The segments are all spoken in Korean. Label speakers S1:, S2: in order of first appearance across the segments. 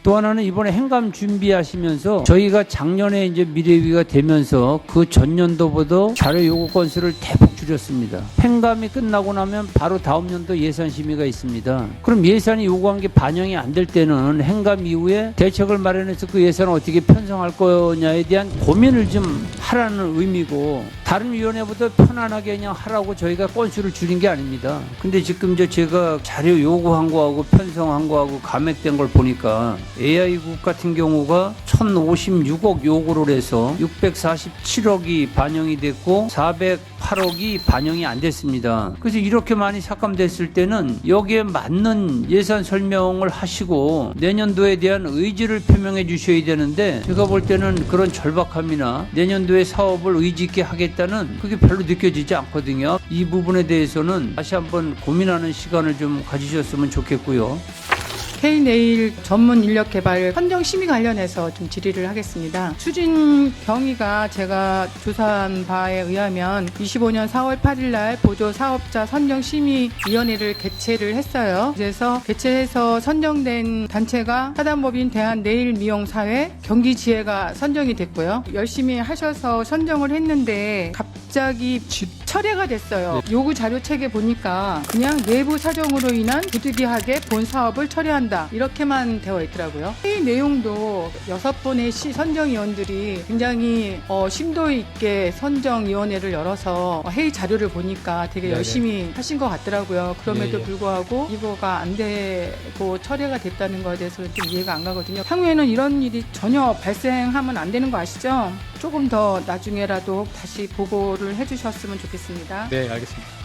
S1: 또 하나는 이번에 행감 준비하시면서 저희가 작년에 이제 미래위가 되면서 그 전년도보다 자료 요구 건수를 대폭 줄였습니다. 행감이 끝나고 나면 바로 다음 연도 예산 심의가 있습니다. 그럼 예산이 요구한 게 반영이 안 될 때는 행감 이후에 대책을 마련해서 그 예산을 어떻게 편성할 거냐에 대한 고민을 좀 하라는 의미고, 다른 위원회보다 편안하게 그냥 하라고 저희가 건수를 줄인 게 아닙니다. 근데 지금 제가 자료 요구한 거하고 편성한 거하고 감액된 걸 보니까 AI국 같은 경우가 1056억 요구를 해서 647억이 반영이 됐고 408억이 반영이 안 됐습니다. 그래서 이렇게 많이 삭감됐을 때는 여기에 맞는 예산 설명을 하시고 내년도에 대한 의지를 표명해 주셔야 되는데, 제가 볼 때는 그런 절박함이나 내년도에 사업을 의지 있게 하겠다는 그게 별로 느껴지지 않거든요. 이 부분에 대해서는 다시 한번 고민하는 시간을 좀 가지셨으면 좋겠고요.
S2: K네일 전문 인력 개발 선정 심의 관련해서 좀 질의를 하겠습니다. 추진 경위가 제가 조사한 바에 의하면 25년 4월 8일 날 보조 사업자 선정 심의 위원회를 개최를 했어요. 그래서 개최해서 선정된 단체가 사단법인 대한네일미용사회 경기지회가 선정이 됐고요. 열심히 하셔서 선정을 했는데 갑자기 철회가 됐어요. 요구 자료 책에 보니까 그냥 내부 사정으로 인한 부득이하게 본 사업을 철회한다, 이렇게만 되어 있더라고요. 회의 내용도 6분의 선정위원들이 굉장히 심도 있게 선정위원회를 열어서 회의 자료를 보니까 되게 열심히 하신 것 같더라고요. 그럼에도 불구하고 이거가 안 되고 철회가 됐다는 것에 대해서는 좀 이해가 안 가거든요. 향후에는 이런 일이 전혀 발생하면 안 되는 거 아시죠? 조금 더 나중에라도 다시 보고를 해주셨으면 좋겠습니다.
S3: 네, 알겠습니다.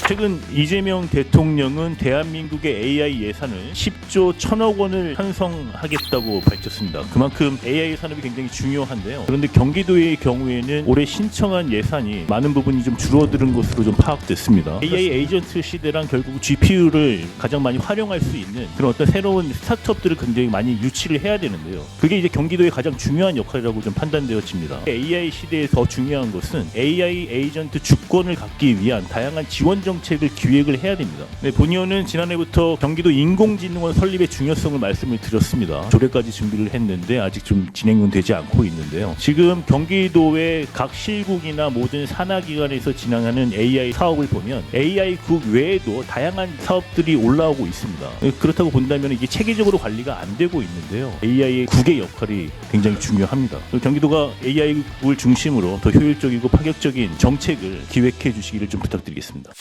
S4: 최근 이재명 대통령은 대한민국의 AI 예산을 10조 1000억 원을 편성하겠다고 밝혔습니다. 그만큼 AI 산업이 굉장히 중요한데요. 그런데 경기도의 경우에는 올해 신청한 예산이 많은 부분이 좀 줄어드는 것으로 좀 파악됐습니다. AI 에이전트 시대랑 결국 GPU를 가장 많이 활용할 수 있는 그런 어떤 새로운 스타트업들을 굉장히 많이 유치를 해야 되는데요. 그게 이제 경기도의 가장 중요한 역할이라고 좀 판단되어집니다. AI 시대에 더 중요한 것은 AI 에이전트 주권을 갖기 위한 다양한 지원 정책을 기획을 해야 됩니다. 네, 본의원은 지난해부터 경기도 인공지능원 설립의 중요성을 말씀을 드렸습니다. 조례까지 준비를 했는데 아직 좀 진행은 되지 않고 있는데요. 지금 경기도의 각 실국이나 모든 산하기관에서 진행하는 AI 사업을 보면 AI국 외에도 다양한 사업들이 올라오고 있습니다. 그렇다고 본다면 이게 체계적으로 관리가 안 되고 있는데요. AI 국의 역할이 굉장히 중요합니다. 경기도가 AI국을 중심으로 더 효율적이고 파격적인 정책을 기획해 주시기를 좀 부탁드리겠습니다.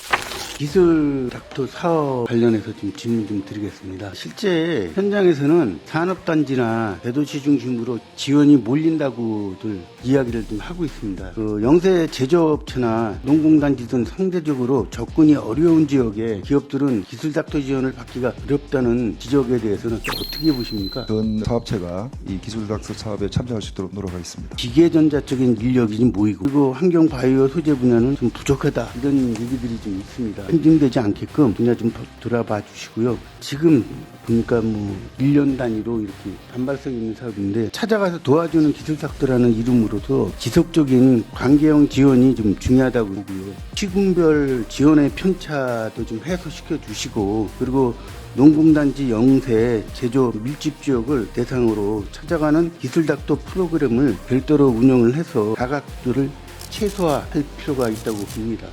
S5: 기술 닥터 사업 관련해서 좀 질문 좀 드리겠습니다. 실제 현장에서는 산업단지나 대도시 중심으로 지원이 몰린다고들 이야기를 좀 하고 있습니다. 영세 제조업체나 농공단지 등 상대적으로 접근이 어려운 지역에 기업들은 기술 닥터 지원을 받기가 어렵다는 지적에 대해서는 어떻게 보십니까?
S6: 전 사업체가 이 기술 닥터 사업에 참여할 수 있도록 노력하겠습니다.
S5: 기계전자적인 인력이 좀 모이고, 그리고 환경 바이오 소재 분야는 좀 부족하다, 이런 얘기들이 좀 있습니다. 편중되지 않게끔 분야 좀 돌아봐 주시고요. 지금 보니까 1년 단위로 이렇게 단발성 있는 사업인데 찾아가서 도와주는 기술탁도라는 이름으로도 지속적인 관계형 지원이 좀 중요하다고 보고요. 시군별 지원의 편차도 좀 해소시켜 주시고, 그리고 농공단지 영세 제조 밀집 지역을 대상으로 찾아가는 기술닥터 프로그램을 별도로 운영을 해서 가각도를 최소화할 필요가 있다고 봅니다.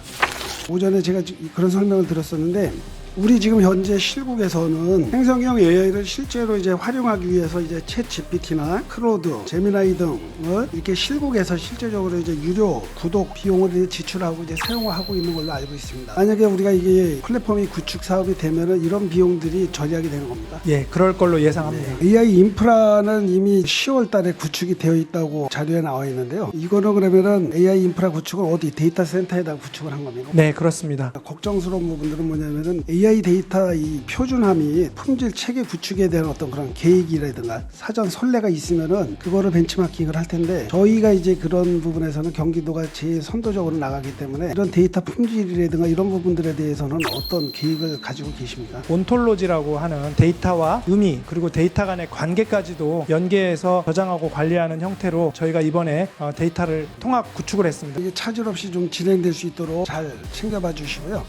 S7: 오전에 제가 그런 설명을 들었었는데, 우리 지금 현재 실국에서는 생성형 AI를 실제로 이제 활용하기 위해서 이제 챗 GPT나 클로드, 제미나이 등을 이렇게 실국에서 실제적으로 이제 유료 구독 비용을 지출하고 이제 사용하고 있는 걸로 알고 있습니다. 만약에 우리가 이게 플랫폼이 구축 사업이 되면은 이런 비용들이 절약이 되는 겁니다.
S3: 예, 그럴 걸로 예상합니다.
S7: 네. AI 인프라는 이미 10월 달에 구축이 되어 있다고 자료에 나와 있는데요. 이거는 그러면은 AI 인프라 구축을 어디 데이터 센터에다 구축을 한 겁니까?
S3: 네, 그렇습니다.
S7: 걱정스러운 부분들은 뭐냐면은 AI 데이터 이 표준함이 품질 체계 구축에 대한 어떤 그런 계획이라든가 사전 선례가 있으면은 그거를 벤치마킹을 할 텐데, 저희가 이제 그런 부분에서는 경기도가 제일 선도적으로 나가기 때문에 이런 데이터 품질이라든가 이런 부분들에 대해서는 어떤 계획을 가지고 계십니까?
S3: 온톨로지라고 하는 데이터와 의미 그리고 데이터 간의 관계까지도 연계해서 저장하고 관리하는 형태로 저희가 이번에 데이터를 통합 구축을 했습니다.
S7: 이게 차질 없이 좀 진행될 수 있도록 잘 챙겨봐 주시고요.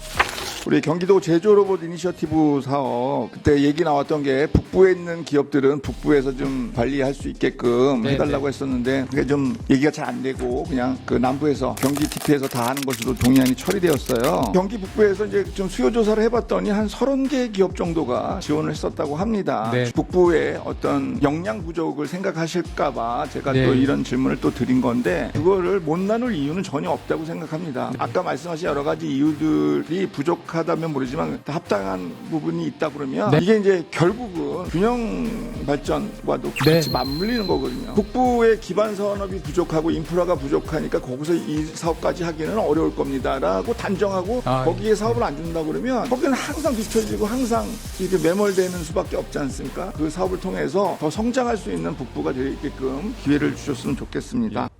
S6: 우리 경기도 제조로봇
S8: 로봇 이니셔티브 사업 그때 얘기 나왔던 게 북부에 있는 기업들은 북부에서 좀 관리할 수 있게끔 해달라고 했었는데 그게 좀 얘기가 잘 안 되고 그냥 그 남부에서 경기 TP에서 다 하는 것으로 동의안이 처리되었어요. 경기 북부에서 이제 좀 수요 조사를 해봤더니 한 30개 기업 정도가 지원을 했었다고 합니다. 북부의 어떤 역량 부족을 생각하실까봐 제가 또 이런 질문을 또 드린 건데 그거를 못 나눌 이유는 전혀 없다고 생각합니다. 아까 말씀하신 여러 가지 이유들이 부족하다면 모르지만 합당한 부분이 있다 그러면 이게 이제 결국은 균형 발전과도 같이 맞물리는 거거든요. 북부의 기반 산업이 부족하고 인프라가 부족하니까 거기서 이 사업까지 하기는 어려울 겁니다라고 단정하고 거기에 사업을 안 준다 그러면 거기는 항상 뒤처지고 항상 이렇게 매몰되는 수밖에 없지 않습니까? 그 사업을 통해서 더 성장할 수 있는 북부가 되게끔 기회를 주셨으면 좋겠습니다.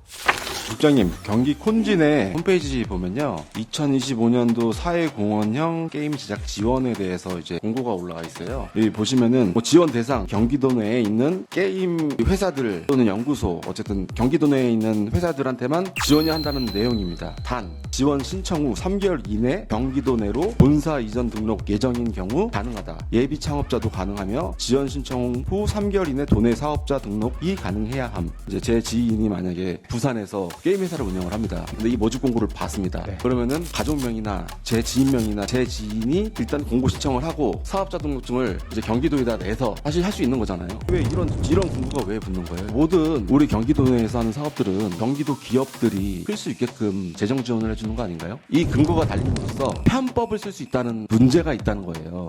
S9: 국장님, 경기 콘진의 홈페이지 보면요, 2025년도 사회공헌형 게임 제작 지원에 대해서 이제 공고가 올라가 있어요. 여기 보시면은 뭐 지원 대상 경기도 내에 있는 게임 회사들 또는 연구소, 어쨌든 경기도 내에 있는 회사들한테만 지원이 한다는 내용입니다. 단 지원 신청 후 3개월 이내 경기도 내로 본사 이전 등록 예정인 경우 가능하다. 예비 창업자도 가능하며 지원 신청 후 3개월 이내 도내 사업자 등록이 가능해야 함. 이제 제 지인이 만약에 부산에서 게임 회사를 운영을 합니다. 근데 이 모집 공고를 봤습니다. 그러면은 가족명이나 제 지인명이나 제 지인이 일단 공고 신청을 하고 사업자 등록증을 이제 경기도에다 내서 사실 할 수 있는 거잖아요. 왜 이런 공고가 왜 붙는 거예요? 모든 우리 경기도 내에서 하는 사업들은 경기도 기업들이 쓸 수 있게끔 재정 지원을 해주는 거 아닌가요? 이 근거가 달림으로써 편법을 쓸 수 있다는 문제가 있다는 거예요.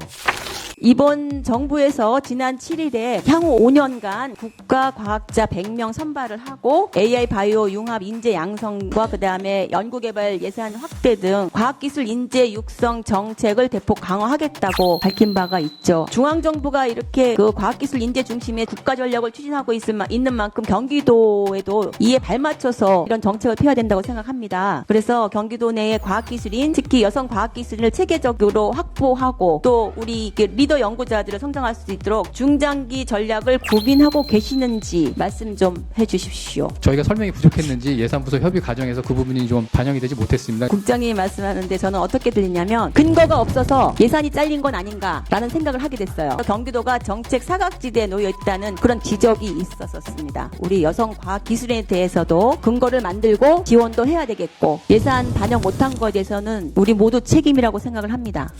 S10: 이번 정부에서 지난 7일에 향후 5년간 국가과학자 100명 선발을 하고 AI 바이오 융합 인재 양성과 그다음에 연구개발 예산 확대 등 과학기술 인재 육성 정책을 대폭 강화하겠다고 밝힌 바가 있죠. 중앙정부가 이렇게 그 과학기술 인재 중심의 국가 전략을 추진하고 있는 만큼 경기도에도 이에 발맞춰서 이런 정책을 펴야 된다고 생각합니다. 그래서 경기도 내의 과학기술인, 특히 여성 과학기술인을 체계적으로 확보하고 또 우리 리더 연구자들을 성장할 수 있도록 중장기 전략을 고민하고 계시는지 말씀 좀 해주십시오.
S11: 저희가 설명이 부족했는지 예산부서 협의 과정에서 그 부분이 좀 반영이 되지 못했습니다.
S10: 국장님이 말씀하는데 저는 어떻게 들리냐면 근거가 없어서 예산이 잘린 건 아닌가라는 생각을 하게 됐어요. 경기도가 정책 사각지대에 놓여 있다는 그런 지적이 있었습니다. 우리 여성 과학기술인에 대해서도 근거를 만들고 지원도 해야 되겠고 예산 반영 못한 거에 대해서는 우리 모두 책임이라고 생각을 합니다.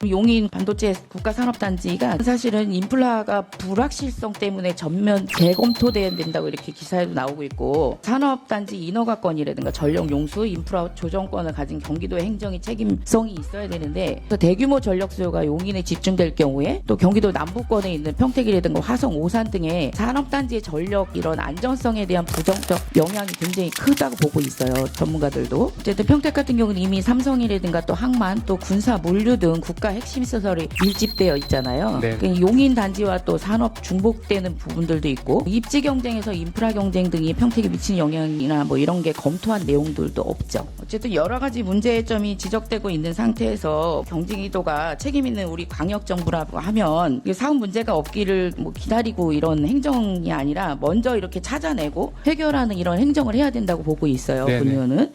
S12: 용인 반도체 국가산업단지가 사실은 인플라가 불확실성 때문에 전면 재검토돼야 된다고 이렇게 기사에도 나오고 있고 산업단지 인허가권이라든가 전력 용수 인프라 조정권을 가진 경기도의 행정이 책임성이 있어야 되는데 대규모 전력 수요가 용인에 집중될 경우에 또 경기도 남부권에 있는 평택이라든가 화성, 오산 등의 산업단지의 전력 이런 안정성에 대한 부정적 영향이 굉장히 크다고 보고 있어요. 전문가들도. 어쨌든 평택 같은 경우는 이미 삼성이라든가 또 항만 또 군사 물류 등 국가 핵심 시설이 밀집되어 있잖아요. 그러니까 용인 단지와 또 산업 중복되는 부분들도 있고 입지 경쟁에서 인프라 경쟁 등이 평택에 미치는 영향이나 뭐 이런 게 검토한 내용들도 없죠. 어쨌든 여러 가지 문제점이 지적되고 있는 상태에서 경기도가 책임 있는 우리 광역 정부라고 하면 사업 문제가 없기를 뭐 기다리고 이런 행정이 아니라 먼저 이렇게 찾아내고 해결하는 이런 행정을 해야 된다고 보고 있어요. 본의원은.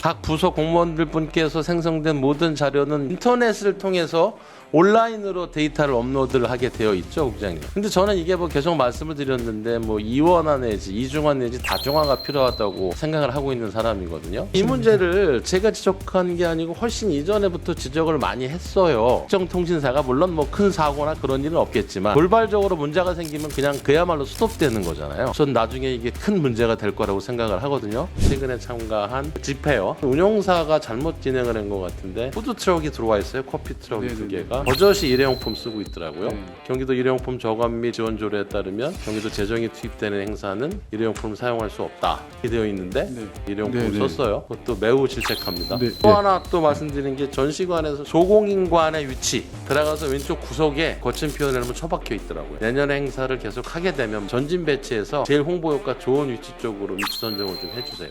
S13: 각 부서 공무원들 분께서 생성된 모든 자료는 인터넷을 통해서 온라인으로 데이터를 업로드를 하게 되어 있죠, 국장님. 근데 저는 이게 뭐 계속 말씀을 드렸는데 뭐 이원화 내지 이중화 내지 다중화가 필요하다고 생각을 하고 있는 사람이거든요. 이 문제를 제가 지적한 게 아니고 훨씬 이전에부터 지적을 많이 했어요. 특정통신사가 물론 뭐 큰 사고나 그런 일은 없겠지만 돌발적으로 문제가 생기면 그냥 그야말로 스톱되는 거잖아요. 전 나중에 이게 큰 문제가 될 거라고 생각을 하거든요. 최근에 참가한 집회요. 운용사가 잘못 진행을 한 것 같은데 푸드트럭이 들어와 있어요. 커피트럭 2개가. 버젓이 일회용품 쓰고 있더라고요. 경기도 일회용품 저감 및 지원 조례에 따르면 경기도 재정이 투입되는 행사는 일회용품을 사용할 수 없다 이렇게 되어 있는데 일회용품을 썼어요. 그것도 매우 질책합니다. 또 하나 또 말씀드리는 게 전시관에서 조공인관의 위치 들어가서 왼쪽 구석에 거친 표현을 하면 처박혀 있더라고요. 내년 행사를 계속 하게 되면 전진 배치해서 제일 홍보 효과 좋은 위치 쪽으로 위치 선정을 좀 해주세요.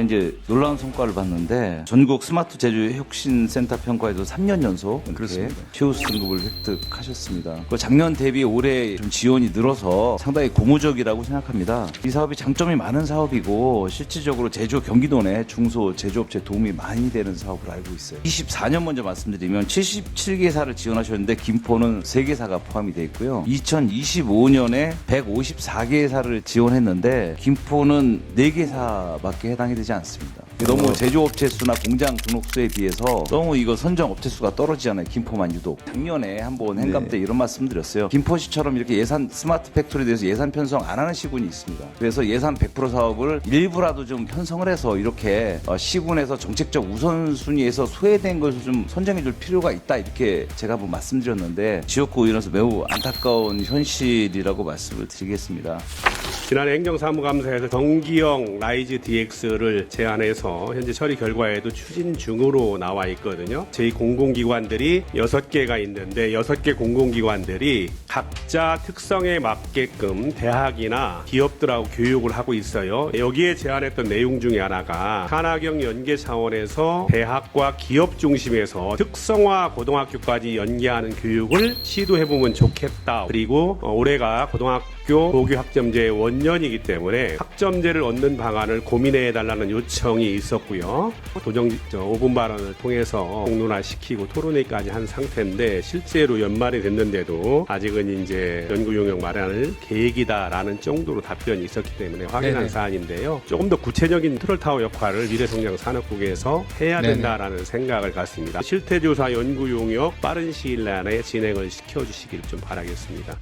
S14: 이제 놀라운 성과를 봤는데 전국 스마트 제조 혁신센터 평가에도 3년 연속 이렇게 최우수 등급을 획득하셨습니다. 작년 대비 올해 좀 지원이 늘어서 상당히 고무적이라고 생각합니다. 이 사업이 장점이 많은 사업이고 실질적으로 제조 경기도 내 중소 제조업체 도움이 많이 되는 사업으로 알고 있어요. 24년 먼저 말씀드리면 77개사를 지원하셨는데 김포는 3개사가 포함이 되어 있고요. 2025년에 154개사를 지원했는데 김포는 4개사밖에 해당이 되지 않습니다. 너무 제조업체 수나 공장 등록수에 비해서 너무 이거 선정 업체 수가 떨어지잖아요. 김포만 유독. 작년에 한번 행감 때 이런 말씀 드렸어요. 김포시처럼 이렇게 예산 스마트 팩토리에 대해서 예산 편성 안 하는 시군이 있습니다. 그래서 예산 100% 사업을 일부라도 좀 편성을 해서 이렇게 시군에서 정책적 우선순위에서 소외된 것을 좀 선정해 줄 필요가 있다. 이렇게 제가 한번 말씀드렸는데 지역구 의원으로서 매우 안타까운 현실이라고 말씀을 드리겠습니다.
S15: 지난해 행정사무감사에서 경기형 라이즈 DX를 제안해서 현재 처리 결과에도 추진 중으로 나와 있거든요. 저희 공공기관들이 6개가 있는데 6개 공공기관들이 각자 특성에 맞게끔 대학이나 기업들하고 교육을 하고 있어요. 여기에 제안했던 내용 중에 하나가 산하경 연계 차원에서 대학과 기업 중심에서 특성화 고등학교까지 연계하는 교육을 시도해보면 좋겠다. 그리고 올해가 고등학교 고교 학점제의 원년이기 때문에 학점제를 얻는 방안을 고민해달라는 요청이 있었고요. 도정 5분 발언을 통해서 공론화시키고 토론회까지 한 상태인데 실제로 연말이 됐는데도 아직은 이제 연구 용역 마련을 계획이다라는 정도로 답변이 있었기 때문에 확인한 사안인데요. 조금 더 구체적인 트롤타워 역할을 미래성장 산업국에서 해야 된다라는 생각을 갖습니다. 실태조사 연구 용역 빠른 시일 내에 진행을 시켜주시길 좀 바라겠습니다.